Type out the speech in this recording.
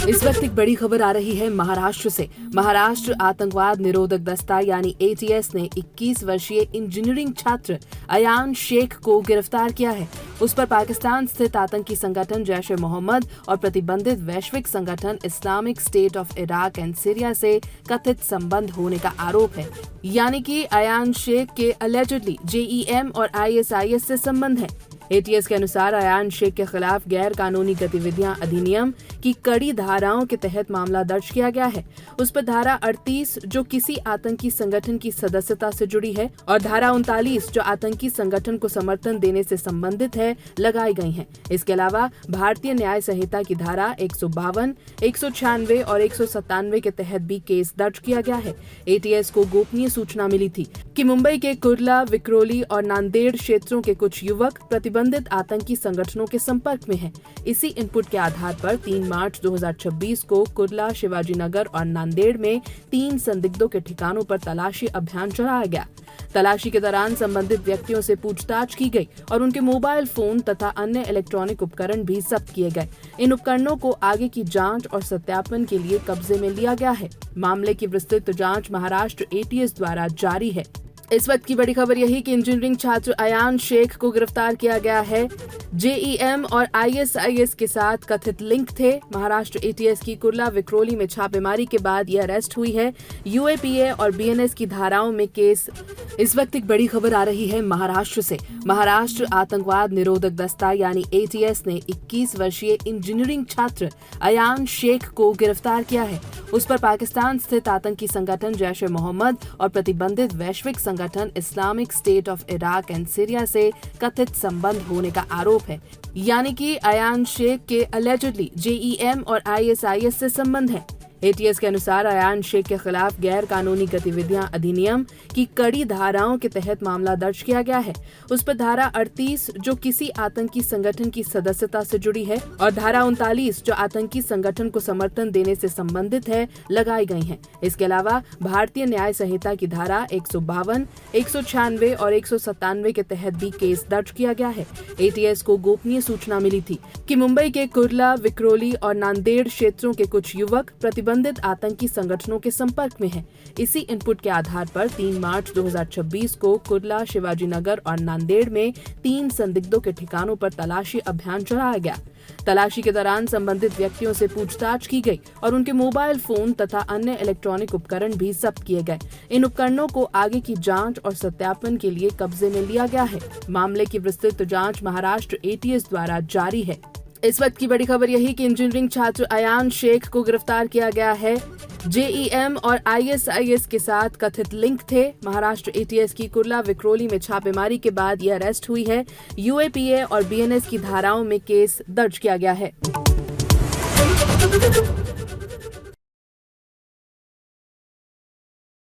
इस वक्त एक बड़ी खबर आ रही है महाराष्ट्र से। महाराष्ट्र आतंकवाद निरोधक दस्ता यानी ATS ने 21 वर्षीय इंजीनियरिंग छात्र अयान शेख को गिरफ्तार किया है। उस पर पाकिस्तान स्थित आतंकी संगठन जैश ए मोहम्मद और प्रतिबंधित वैश्विक संगठन Islamic state of Iraq and Syria से कथित संबंध होने का आरोप है। यानी कि अयान शेख के अलेजिडली JEM और ISIS से संबंध है। ATS के अनुसार अयान शेख के खिलाफ गैर कानूनी गतिविधियां अधिनियम की कड़ी धाराओं के तहत मामला दर्ज किया गया है। उस पर धारा 38 जो किसी आतंकी संगठन की सदस्यता से जुड़ी है और धारा 39 जो आतंकी संगठन को समर्थन देने से संबंधित है लगाई गई हैं। इसके अलावा भारतीय न्याय संहिता की धारा 152, 196 और 197 के तहत भी केस दर्ज किया गया है। ATS को गोपनीय सूचना मिली थी कि मुंबई के कुर्ला, विक्रोली और नांदेड़ क्षेत्रों के कुछ युवक प्रतिबंधित आतंकी संगठनों के संपर्क में हैं। इसी इनपुट के आधार पर 3 मार्च 2026 को कुर्ला, शिवाजी नगर और नांदेड़ में 3 संदिग्धों के ठिकानों पर तलाशी अभियान चलाया गया। तलाशी के दौरान संबंधित व्यक्तियों से पूछताछ की गई और उनके मोबाइल फोन तथा अन्य इलेक्ट्रॉनिक उपकरण भी जब्त किए गए। इन उपकरणों को आगे की जांच और सत्यापन के लिए कब्जे में लिया गया है। मामले की विस्तृत जांच महाराष्ट्र ATS द्वारा जारी है। इस वक्त की बड़ी खबर यही कि इंजीनियरिंग छात्र अयान शेख को गिरफ्तार किया गया है। JEM और ISIS के साथ कथित लिंक थे। महाराष्ट्र ATS की कुर्ला, विक्रोली में छापेमारी के बाद यह अरेस्ट हुई है। UAPA और BNS की धाराओं में केस। इस वक्त एक बड़ी खबर आ रही है महाराष्ट्र से। महाराष्ट्र आतंकवाद निरोधक दस्ता यानी ATS ने 21 वर्षीय इंजीनियरिंग छात्र अयान शेख को गिरफ्तार किया है। उस पर पाकिस्तान स्थित आतंकी संगठन जैश ए मोहम्मद और प्रतिबंधित वैश्विक संगठन Islamic state of Iraq and Syria से कथित संबंध होने का आरोप है। यानी कि अयान शेख के अलेजिडली JEM और ISIS से संबंध है। ATS के अनुसार अयान शेख के खिलाफ गैर कानूनी गतिविधियां अधिनियम की कड़ी धाराओं के तहत मामला दर्ज किया गया है। उस पर धारा 38 जो किसी आतंकी संगठन की सदस्यता से जुड़ी है और धारा 39 जो आतंकी संगठन को समर्थन देने से संबंधित है लगाई गई हैं। इसके अलावा भारतीय न्याय संहिता की धारा 152, 196 और 197 के तहत भी केस दर्ज किया गया है। ATS को गोपनीय सूचना मिली थी कि मुंबई के कुर्ला, विक्रोली और नांदेड़ क्षेत्रों के कुछ युवक प्रतिबंधित आतंकी संगठनों के संपर्क में हैं। इसी इनपुट के आधार पर 3 मार्च 2026 को कुर्ला, शिवाजी नगर और नांदेड़ में 3 संदिग्धों के ठिकानों पर तलाशी अभियान चलाया गया। तलाशी के दौरान संबंधित व्यक्तियों से पूछताछ की गई और उनके मोबाइल फोन तथा अन्य इलेक्ट्रॉनिक उपकरण भी जब्त किए गए। इन उपकरणों को आगे की जांच और सत्यापन के लिए कब्जे में लिया गया है। मामले की विस्तृत जांच महाराष्ट्र ATS द्वारा जारी है। इस वक्त की बड़ी खबर यही कि इंजीनियरिंग छात्र अयान शेख को गिरफ्तार किया गया है। JEM और ISIS के साथ कथित लिंक थे। महाराष्ट्र ATS की कुर्ला, विक्रोली में छापेमारी के बाद यह अरेस्ट हुई है। UAPA और BNS की धाराओं में केस दर्ज किया गया है।